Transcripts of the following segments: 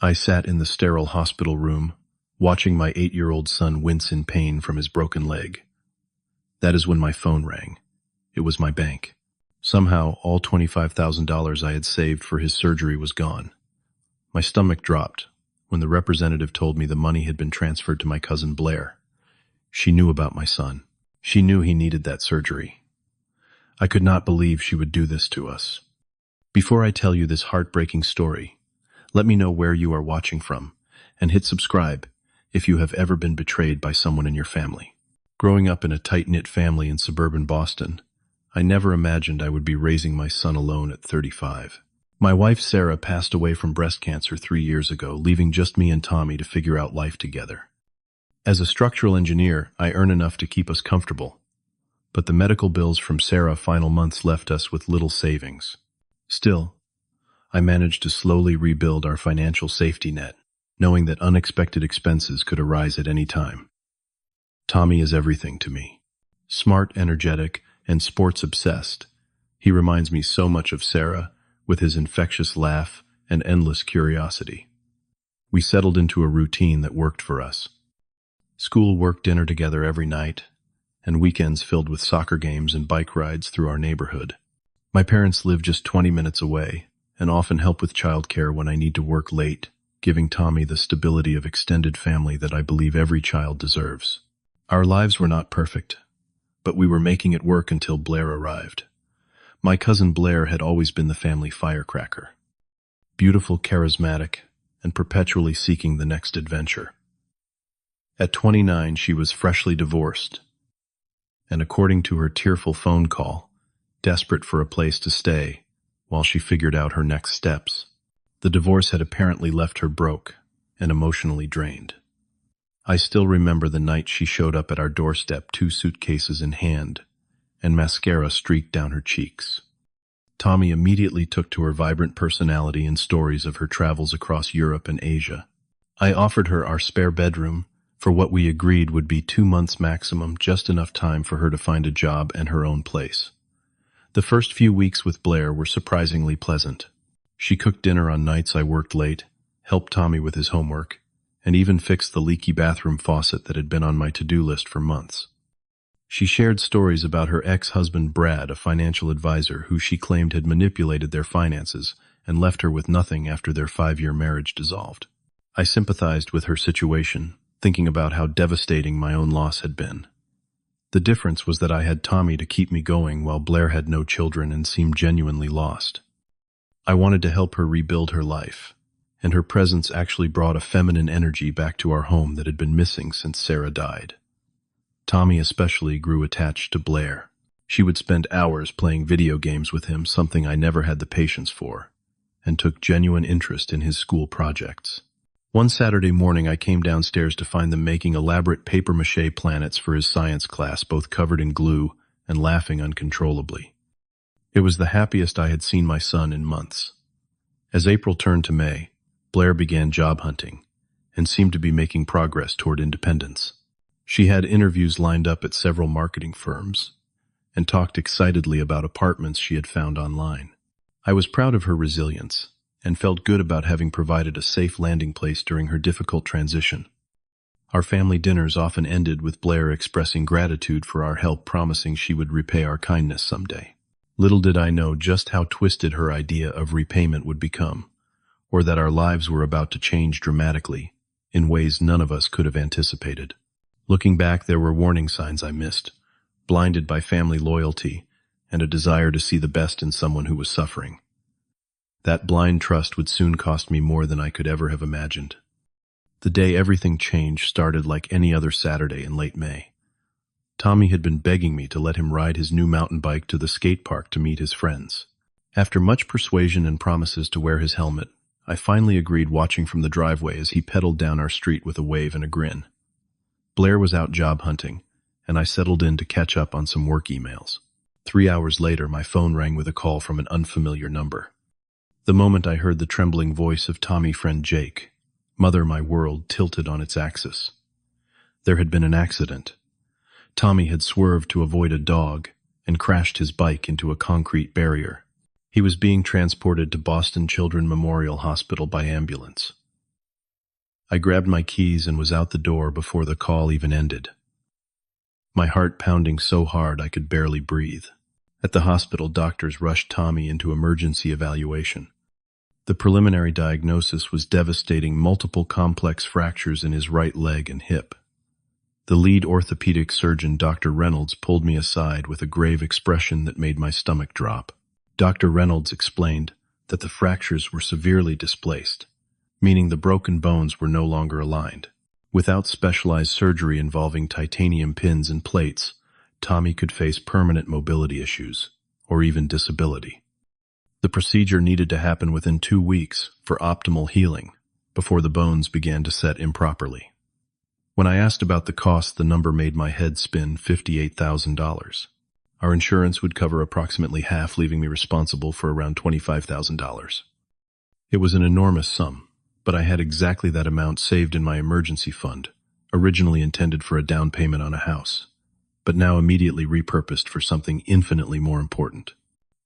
I sat in the sterile hospital room, watching my 8-year-old son wince in pain from his broken leg. That is when my phone rang. It was my bank. Somehow, all $25,000 I had saved for his surgery was gone. My stomach dropped when the representative told me the money had been transferred to my cousin Blair. She knew about my son. She knew he needed that surgery. I could not believe she would do this to us. Before I tell you this heartbreaking story, let me know where you are watching from, and hit subscribe if you have ever been betrayed by someone in your family. Growing up in a tight-knit family in suburban Boston, I never imagined I would be raising my son alone at 35. My wife Sarah passed away from breast cancer 3 years ago, leaving just me and Tommy to figure out life together. As a structural engineer, I earn enough to keep us comfortable, but the medical bills from Sarah's final months left us with little savings. Still, I managed to slowly rebuild our financial safety net, knowing that unexpected expenses could arise at any time. Tommy is everything to me. Smart, energetic, and sports-obsessed, he reminds me so much of Sarah, with his infectious laugh and endless curiosity. We settled into a routine that worked for us. School work, dinner together every night, and weekends filled with soccer games and bike rides through our neighborhood. My parents live just 20 minutes away and often help with childcare when I need to work late, giving Tommy the stability of extended family that I believe every child deserves. Our lives were not perfect, but we were making it work until Blair arrived. My cousin Blair had always been the family firecracker. Beautiful, charismatic, and perpetually seeking the next adventure. At 29, she was freshly divorced, and according to her tearful phone call, desperate for a place to stay while she figured out her next steps. The divorce had apparently left her broke and emotionally drained. I still remember the night she showed up at our doorstep, 2 suitcases in hand, and mascara streaked down her cheeks. Tommy immediately took to her vibrant personality and stories of her travels across Europe and Asia. I offered her our spare bedroom for what we agreed would be 2 months maximum, just enough time for her to find a job and her own place. The first few weeks with Blair were surprisingly pleasant. She cooked dinner on nights I worked late, helped Tommy with his homework, and even fixed the leaky bathroom faucet that had been on my to-do list for months. She shared stories about her ex-husband Brad, a financial advisor who she claimed had manipulated their finances and left her with nothing after their 5-year marriage dissolved. I sympathized with her situation, thinking about how devastating my own loss had been. The difference was that I had Tommy to keep me going while Blair had no children and seemed genuinely lost. I wanted to help her rebuild her life, and her presence actually brought a feminine energy back to our home that had been missing since Sarah died. Tommy especially grew attached to Blair. She would spend hours playing video games with him, something I never had the patience for, and took genuine interest in his school projects. One Saturday morning, I came downstairs to find them making elaborate papier-mâché planets for his science class, both covered in glue and laughing uncontrollably. It was the happiest I had seen my son in months. As April turned to May, Blair began job hunting and seemed to be making progress toward independence. She had interviews lined up at several marketing firms and talked excitedly about apartments she had found online. I was proud of her resilience and felt good about having provided a safe landing place during her difficult transition. Our family dinners often ended with Blair expressing gratitude for our help, promising she would repay our kindness someday. Little did I know just how twisted her idea of repayment would become, or that our lives were about to change dramatically in ways none of us could have anticipated. Looking back, there were warning signs I missed, blinded by family loyalty and a desire to see the best in someone who was suffering. That blind trust would soon cost me more than I could ever have imagined. The day everything changed started like any other Saturday in late May. Tommy had been begging me to let him ride his new mountain bike to the skate park to meet his friends. After much persuasion and promises to wear his helmet, I finally agreed, watching from the driveway as he pedaled down our street with a wave and a grin. Blair was out job hunting, and I settled in to catch up on some work emails. 3 hours later, my phone rang with a call from an unfamiliar number. The moment I heard the trembling voice of Tommy friend Jake, my world tilted on its axis. There had been an accident. Tommy had swerved to avoid a dog and crashed his bike into a concrete barrier. He was being transported to Boston Children's Memorial Hospital by ambulance. I grabbed my keys and was out the door before the call even ended, my heart pounding so hard I could barely breathe. At the hospital, doctors rushed Tommy into emergency evaluation. The preliminary diagnosis was devastating: multiple complex fractures in his right leg and hip. The lead orthopedic surgeon, Dr. Reynolds, pulled me aside with a grave expression that made my stomach drop. Dr. Reynolds explained that the fractures were severely displaced, meaning the broken bones were no longer aligned. Without specialized surgery involving titanium pins and plates, Tommy could face permanent mobility issues, or even disability. The procedure needed to happen within 2 weeks for optimal healing, before the bones began to set improperly. When I asked about the cost, the number made my head spin: $58,000. Our insurance would cover approximately half, leaving me responsible for around $25,000. It was an enormous sum, but I had exactly that amount saved in my emergency fund, originally intended for a down payment on a house, but now immediately repurposed for something infinitely more important.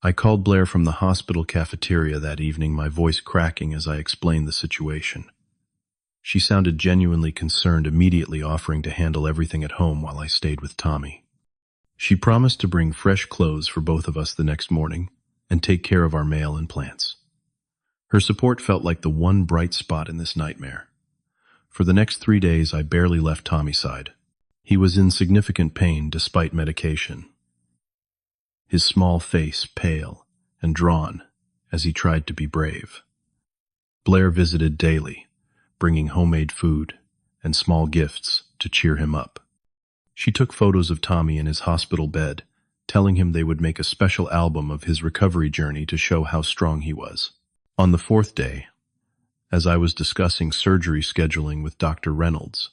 I called Blair from the hospital cafeteria that evening, my voice cracking as I explained the situation. She sounded genuinely concerned, immediately offering to handle everything at home while I stayed with Tommy. She promised to bring fresh clothes for both of us the next morning and take care of our mail and plants. Her support felt like the one bright spot in this nightmare. For the next 3 days, I barely left Tommy's side. He was in significant pain despite medication, his small face pale and drawn as he tried to be brave. Blair visited daily, bringing homemade food and small gifts to cheer him up. She took photos of Tommy in his hospital bed, telling him they would make a special album of his recovery journey to show how strong he was. On the 4th day, as I was discussing surgery scheduling with Dr. Reynolds,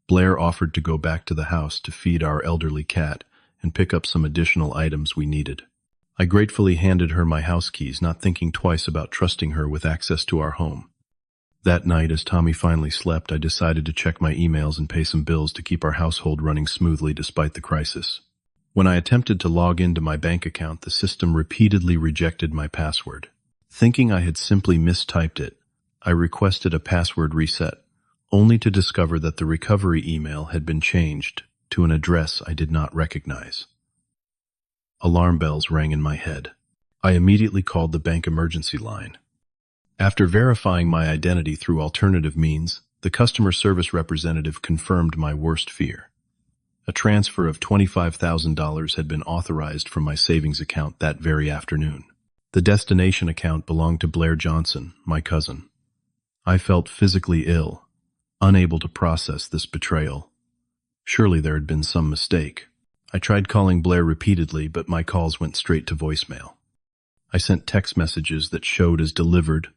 Blair offered to go back to the house to feed our elderly cat and pick up some additional items we needed. I gratefully handed her my house keys, not thinking twice about trusting her with access to our home. That night, as Tommy finally slept, I decided to check my emails and pay some bills to keep our household running smoothly despite the crisis. When I attempted to log into my bank account, the system repeatedly rejected my password. Thinking I had simply mistyped it, I requested a password reset, only to discover that the recovery email had been changed to an address I did not recognize. Alarm bells rang in my head. I immediately called the bank emergency line. After verifying my identity through alternative means, the customer service representative confirmed my worst fear. A transfer of $25,000 had been authorized from my savings account that very afternoon. The destination account belonged to Blair Johnson, my cousin. I felt physically ill, unable to process this betrayal. Surely there had been some mistake. I tried calling Blair repeatedly, but my calls went straight to voicemail. I sent text messages that showed as delivered,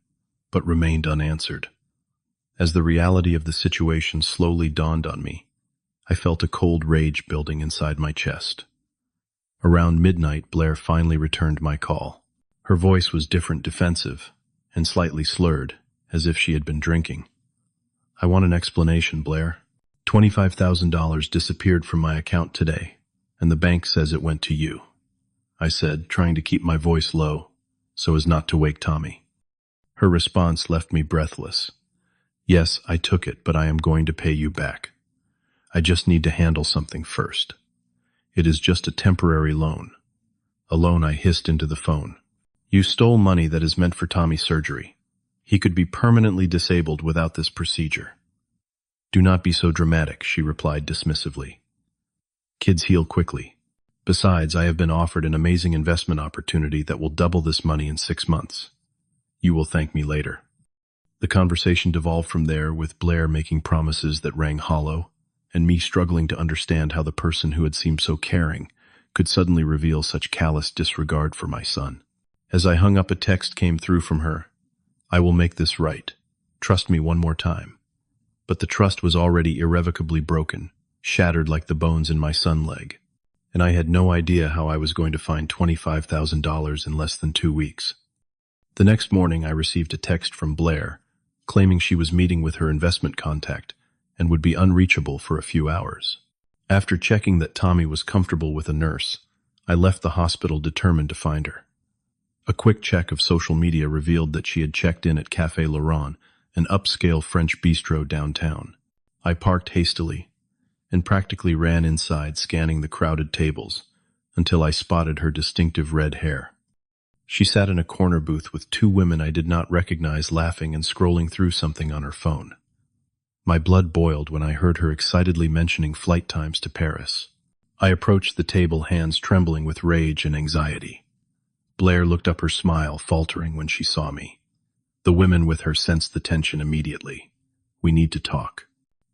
but remained unanswered. As the reality of the situation slowly dawned on me, I felt a cold rage building inside my chest. Around midnight, Blair finally returned my call. Her voice was different, defensive, and slightly slurred, as if she had been drinking. "I want an explanation, Blair. $25,000 disappeared from my account today, and the bank says it went to you," I said, trying to keep my voice low so as not to wake Tommy. Her response left me breathless. "Yes, I took it, but I am going to pay you back. I just need to handle something first. It is just a temporary loan." Alone, I hissed into the phone. "You stole money that is meant for Tommy's surgery. He could be permanently disabled without this procedure." "Do not be so dramatic," she replied dismissively. "Kids heal quickly. Besides, I have been offered an amazing investment opportunity that will double this money in 6 months. You will thank me later." The conversation devolved from there, with Blair making promises that rang hollow, and me struggling to understand how the person who had seemed so caring could suddenly reveal such callous disregard for my son. As I hung up, a text came through from her. "I will make this right. Trust me one more time." But the trust was already irrevocably broken, shattered like the bones in my son's leg, and I had no idea how I was going to find $25,000 in less than 2 weeks. The next morning, I received a text from Blair, claiming she was meeting with her investment contact and would be unreachable for a few hours. After checking that Tommy was comfortable with a nurse, I left the hospital determined to find her. A quick check of social media revealed that she had checked in at Café Laurent an upscale French bistro downtown. I parked hastily and practically ran inside, scanning the crowded tables until I spotted her distinctive red hair. She sat in a corner booth with two women I did not recognize, laughing and scrolling through something on her phone. My blood boiled when I heard her excitedly mentioning flight times to Paris. I approached the table, hands trembling with rage and anxiety. Blair looked up, her smile faltering when she saw me. The women with her sensed the tension immediately. "We need to talk."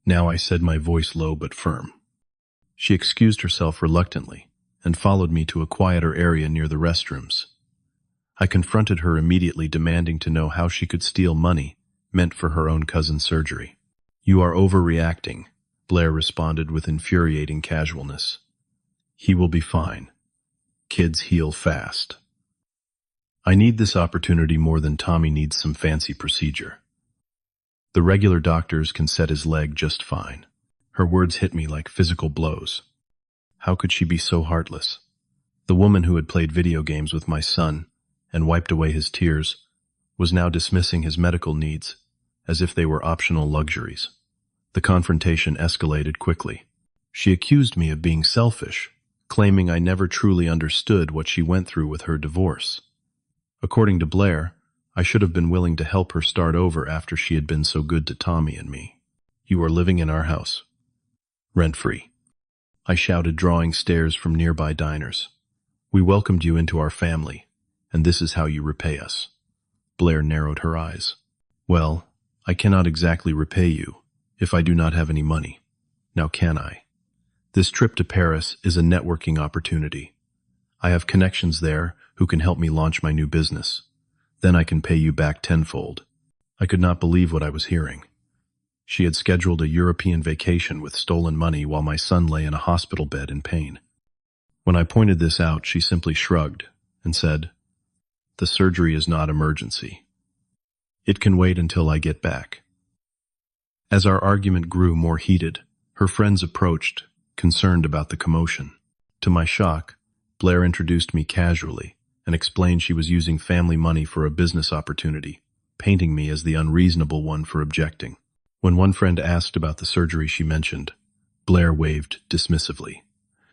Now, I said, my voice low but firm. She excused herself reluctantly and followed me to a quieter area near the restrooms. I confronted her immediately, demanding to know how she could steal money meant for her own cousin's surgery. "You are overreacting," Blair responded with infuriating casualness. "He will be fine. Kids heal fast. I need this opportunity more than Tommy needs some fancy procedure. The regular doctors can set his leg just fine." Her words hit me like physical blows. How could she be so heartless? The woman who had played video games with my son and wiped away his tears was now dismissing his medical needs as if they were optional luxuries. The confrontation escalated quickly. She accused me of being selfish, claiming I never truly understood what she went through with her divorce. According to Blair, I should have been willing to help her start over after she had been so good to Tommy and me. "You are living in our house, rent-free," I shouted, drawing stares from nearby diners. "We welcomed you into our family, and this is how you repay us." Blair narrowed her eyes. "Well, I cannot exactly repay you if I do not have any money. Now can I? This trip to Paris is a networking opportunity. I have connections there who can help me launch my new business. Then I can pay you back tenfold." I could not believe what I was hearing. She had scheduled a European vacation with stolen money while my son lay in a hospital bed in pain. When I pointed this out, she simply shrugged and said, "The surgery is not emergency. It can wait until I get back." As our argument grew more heated, her friends approached, concerned about the commotion. To my shock, Blair introduced me casually and explained she was using family money for a business opportunity, painting me as the unreasonable one for objecting. When one friend asked about the surgery she mentioned, Blair waved dismissively.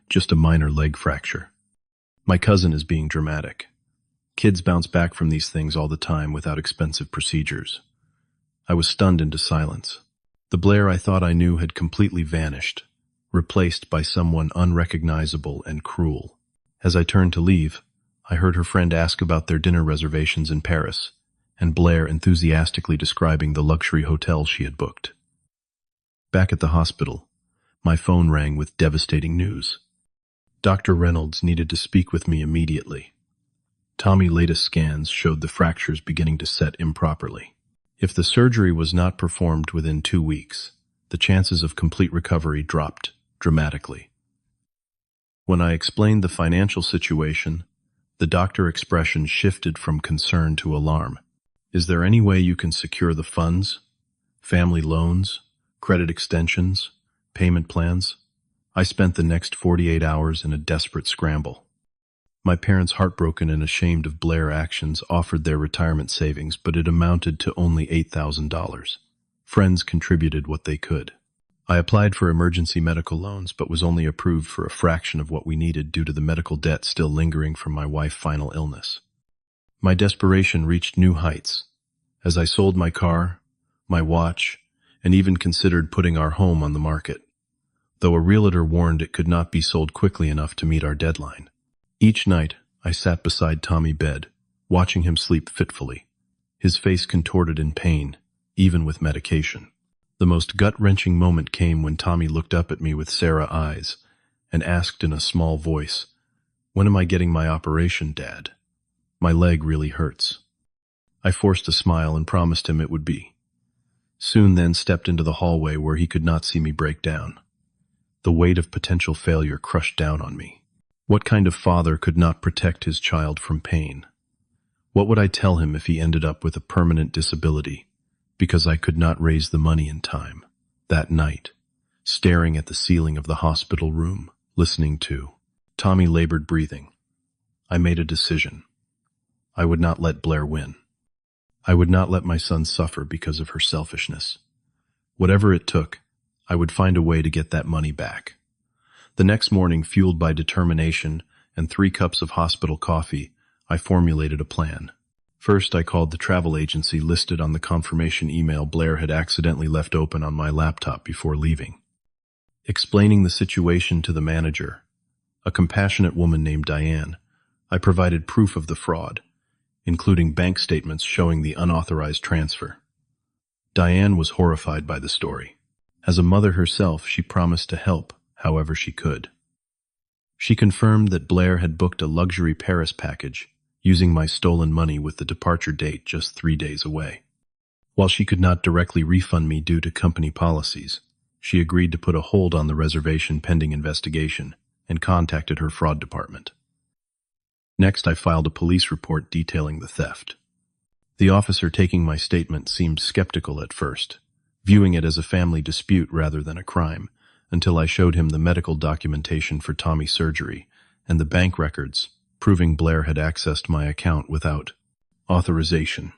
"Just a minor leg fracture. My cousin is being dramatic. Kids bounce back from these things all the time without expensive procedures." I was stunned into silence. The Blair I thought I knew had completely vanished, replaced by someone unrecognizable and cruel. As I turned to leave, I heard her friend ask about their dinner reservations in Paris, and Blair enthusiastically describing the luxury hotel she had booked. Back at the hospital, my phone rang with devastating news. Dr. Reynolds needed to speak with me immediately. Tommy's latest scans showed the fractures beginning to set improperly. If the surgery was not performed within 2 weeks, the chances of complete recovery dropped dramatically. When I explained the financial situation, the doctor's expression shifted from concern to alarm. "Is there any way you can secure the funds? Family loans? Credit extensions? Payment plans?" I spent the next 48 hours in a desperate scramble. My parents, heartbroken and ashamed of Blair's actions, offered their retirement savings, but it amounted to only $8,000. Friends contributed what they could. I applied for emergency medical loans, but was only approved for a fraction of what we needed due to the medical debt still lingering from my wife's final illness. My desperation reached new heights as I sold my car, my watch, and even considered putting our home on the market, though a realtor warned it could not be sold quickly enough to meet our deadline. Each night, I sat beside Tommy's bed, watching him sleep fitfully, his face contorted in pain, even with medication. The most gut-wrenching moment came when Tommy looked up at me with Sarah eyes and asked in a small voice, "When am I getting my operation, Dad? My leg really hurts." I forced a smile and promised him it would be. Soon then stepped into the hallway where he could not see me break down. The weight of potential failure crushed down on me. What kind of father could not protect his child from pain? What would I tell him if he ended up with a permanent disability because I could not raise the money in time? That night, staring at the ceiling of the hospital room, listening to Tommy labored breathing, I made a decision. I would not let Blair win. I would not let my son suffer because of her selfishness. Whatever it took, I would find a way to get that money back. The next morning, fueled by determination and 3 cups of hospital coffee, I formulated a plan. First, I called the travel agency listed on the confirmation email Blair had accidentally left open on my laptop before leaving. Explaining the situation to the manager, a compassionate woman named Diane, I provided proof of the fraud, including bank statements showing the unauthorized transfer. Diane was horrified by the story. As a mother herself, she promised to help however she could. She confirmed that Blair had booked a luxury Paris package, using my stolen money with the departure date just 3 days away. While she could not directly refund me due to company policies, she agreed to put a hold on the reservation pending investigation and contacted her fraud department. Next, I filed a police report detailing the theft. The officer taking my statement seemed skeptical at first, viewing it as a family dispute rather than a crime, until I showed him the medical documentation for Tommy's surgery and the bank records proving Blair had accessed my account without authorization.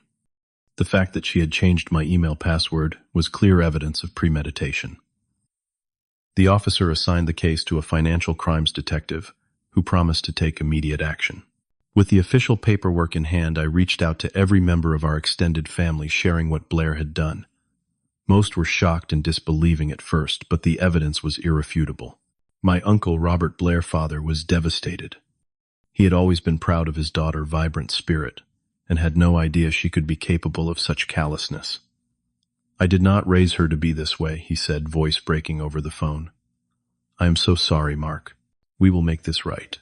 The fact that she had changed my email password was clear evidence of premeditation. The officer assigned the case to a financial crimes detective who promised to take immediate action. With the official paperwork in hand, I reached out to every member of our extended family sharing what Blair had done. Most were shocked and disbelieving at first, but the evidence was irrefutable. My uncle, Robert Blair, father, was devastated. He had always been proud of his daughter's vibrant spirit, and had no idea she could be capable of such callousness. "I did not raise her to be this way," he said, voice breaking over the phone. "I am so sorry, Mark. We will make this right."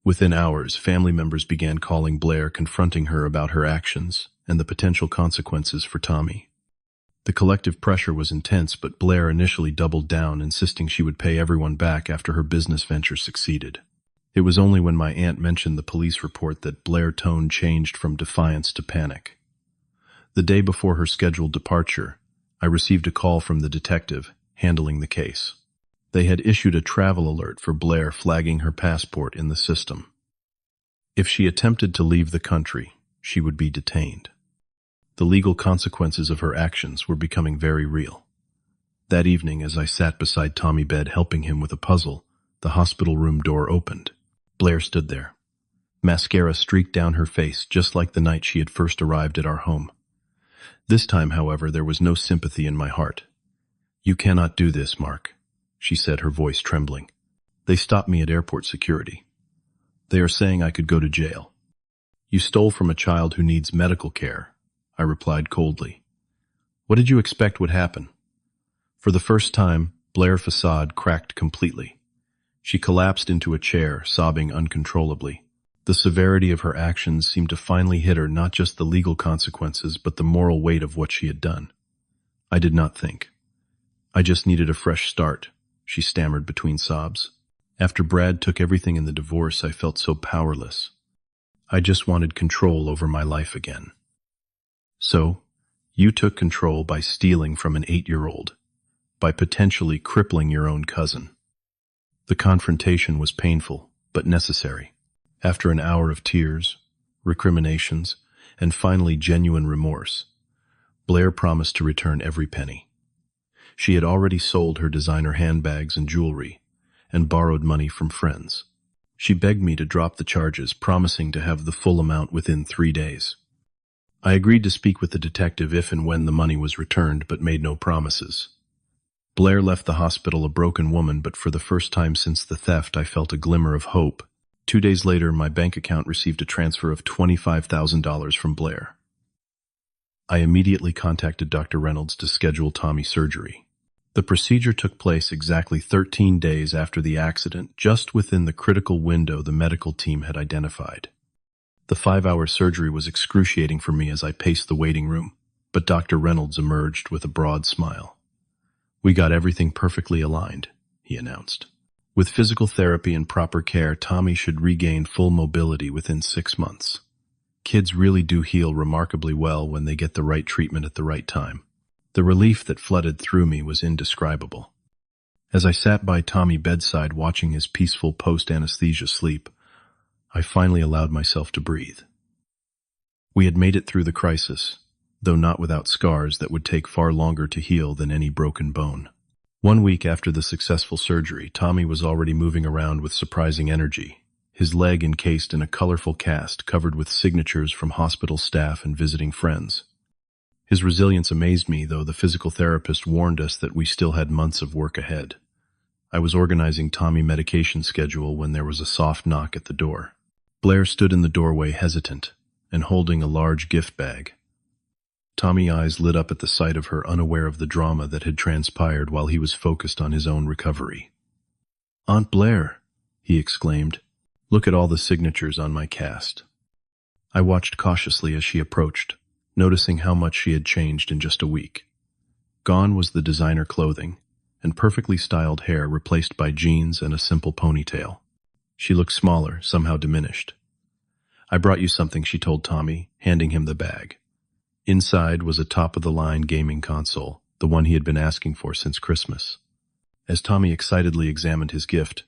Within hours, family members began calling Blair, confronting her about her actions and the potential consequences for Tommy. The collective pressure was intense, but Blair initially doubled down, insisting she would pay everyone back after her business venture succeeded. It was only when my aunt mentioned the police report that Blair's tone changed from defiance to panic. The day before her scheduled departure, I received a call from the detective handling the case. They had issued a travel alert for Blair, flagging her passport in the system. If she attempted to leave the country, she would be detained. The legal consequences of her actions were becoming very real. That evening, as I sat beside Tommy's bed helping him with a puzzle, the hospital room door opened. Blair stood there. Mascara streaked down her face, just like the night she had first arrived at our home. This time, however, there was no sympathy in my heart. "You cannot do this, Mark," she said, her voice trembling. "They stopped me at airport security. They are saying I could go to jail." "You stole from a child who needs medical care," I replied coldly. "What did you expect would happen?" For the first time, Blair's facade cracked completely. She collapsed into a chair, sobbing uncontrollably. The severity of her actions seemed to finally hit her, not just the legal consequences, but the moral weight of what she had done. I did not think. "I just needed a fresh start," she stammered between sobs. "After Brad took everything in the divorce, I felt so powerless. I just wanted control over my life again." "So, you took control by stealing from an 8-year-old, by potentially crippling your own cousin." The confrontation was painful, but necessary. After an hour of tears, recriminations, and finally genuine remorse, Blair promised to return every penny. She had already sold her designer handbags and jewelry, and borrowed money from friends. She begged me to drop the charges, promising to have the full amount within 3 days. I agreed to speak with the detective if and when the money was returned, but made no promises. Blair left the hospital a broken woman, but for the first time since the theft, I felt a glimmer of hope. 2 days later, my bank account received a transfer of $25,000 from Blair. I immediately contacted Dr. Reynolds to schedule Tommy's surgery. The procedure took place exactly 13 days after the accident, just within the critical window the medical team had identified. The 5-hour surgery was excruciating for me as I paced the waiting room, but Dr. Reynolds emerged with a broad smile. "We got everything perfectly aligned," he announced. "With physical therapy and proper care, Tommy should regain full mobility within 6 months. Kids really do heal remarkably well when they get the right treatment at the right time." The relief that flooded through me was indescribable. As I sat by Tommy's bedside watching his peaceful post-anesthesia sleep, I finally allowed myself to breathe. We had made it through the crisis, though not without scars that would take far longer to heal than any broken bone. 1 week after the successful surgery, Tommy was already moving around with surprising energy, his leg encased in a colorful cast covered with signatures from hospital staff and visiting friends. His resilience amazed me, though the physical therapist warned us that we still had months of work ahead. I was organizing Tommy's medication schedule when there was a soft knock at the door. Blair stood in the doorway, hesitant and holding a large gift bag. Tommy's eyes lit up at the sight of her, unaware of the drama that had transpired while he was focused on his own recovery. "Aunt Blair," he exclaimed, "look at all the signatures on my cast." I watched cautiously as she approached, noticing how much she had changed in just a week. Gone was the designer clothing, and perfectly styled hair replaced by jeans and a simple ponytail. She looked smaller, somehow diminished. "I brought you something," she told Tommy, handing him the bag. Inside was a top-of-the-line gaming console, the one he had been asking for since Christmas. As Tommy excitedly examined his gift,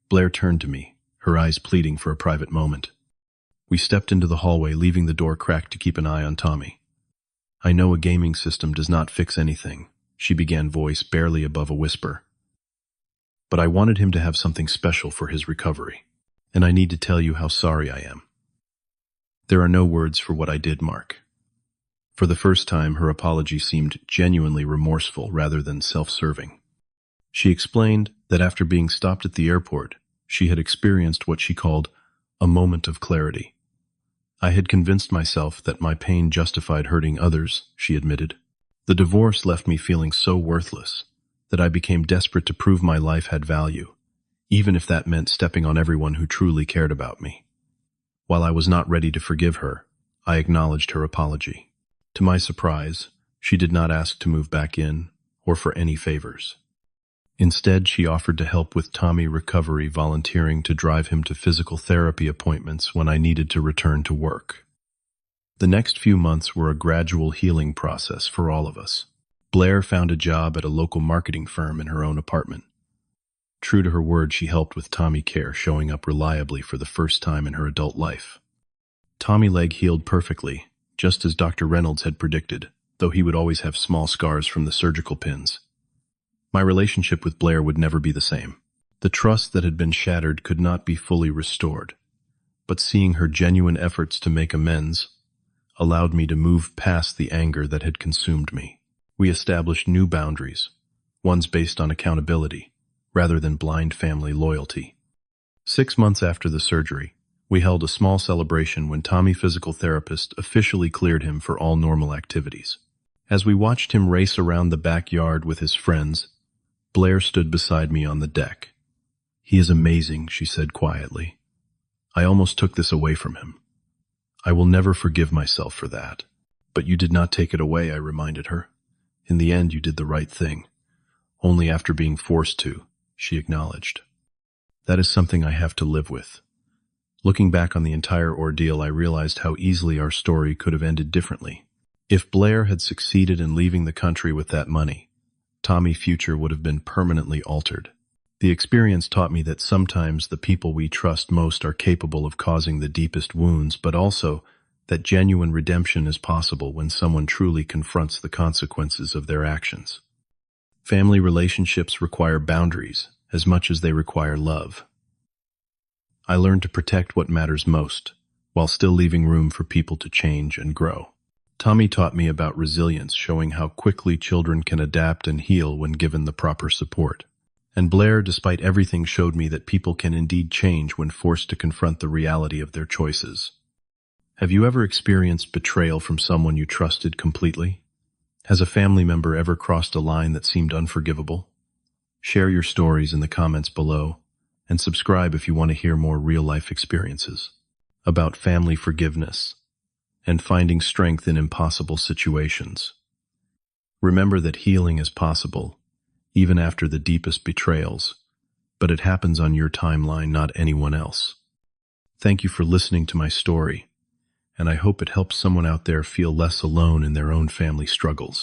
Blair turned to me, her eyes pleading for a private moment. We stepped into the hallway, leaving the door cracked to keep an eye on Tommy. "I know a gaming system does not fix anything," she began, voice barely above a whisper. "But I wanted him to have something special for his recovery, and I need to tell you how sorry I am." "There are no words for what I did, Mark." For the first time, her apology seemed genuinely remorseful rather than self-serving. She explained that after being stopped at the airport, she had experienced what she called a moment of clarity. "I had convinced myself that my pain justified hurting others," she admitted. "The divorce left me feeling so worthless that I became desperate to prove my life had value, even if that meant stepping on everyone who truly cared about me." While I was not ready to forgive her, I acknowledged her apology. To my surprise, she did not ask to move back in or for any favors. Instead, she offered to help with Tommy's recovery, volunteering to drive him to physical therapy appointments when I needed to return to work. The next few months were a gradual healing process for all of us. Blair found a job at a local marketing firm in her own apartment. True to her word, she helped with Tommy's care, showing up reliably for the first time in her adult life. Tommy's leg healed perfectly, just as Dr. Reynolds had predicted, though he would always have small scars from the surgical pins. My relationship with Blair would never be the same. The trust that had been shattered could not be fully restored, but seeing her genuine efforts to make amends allowed me to move past the anger that had consumed me. We established new boundaries, ones based on accountability, rather than blind family loyalty. 6 months after the surgery, we held a small celebration when Tommy's physical therapist officially cleared him for all normal activities. As we watched him race around the backyard with his friends, Blair stood beside me on the deck. "He is amazing," she said quietly. "I almost took this away from him. I will never forgive myself for that." "But you did not take it away," I reminded her. "In the end, you did the right thing. Only after being forced to," she acknowledged. "That is something I have to live with." Looking back on the entire ordeal, I realized how easily our story could have ended differently. If Blair had succeeded in leaving the country with that money, Tommy's future would have been permanently altered. The experience taught me that sometimes the people we trust most are capable of causing the deepest wounds, but also that genuine redemption is possible when someone truly confronts the consequences of their actions. Family relationships require boundaries as much as they require love. I learned to protect what matters most, while still leaving room for people to change and grow. Tommy taught me about resilience, showing how quickly children can adapt and heal when given the proper support. And Blair, despite everything, showed me that people can indeed change when forced to confront the reality of their choices. Have you ever experienced betrayal from someone you trusted completely? Has a family member ever crossed a line that seemed unforgivable? Share your stories in the comments below, and subscribe if you want to hear more real-life experiences about family forgiveness and finding strength in impossible situations. Remember that healing is possible, even after the deepest betrayals, but it happens on your timeline, not anyone else. Thank you for listening to my story, and I hope it helps someone out there feel less alone in their own family struggles.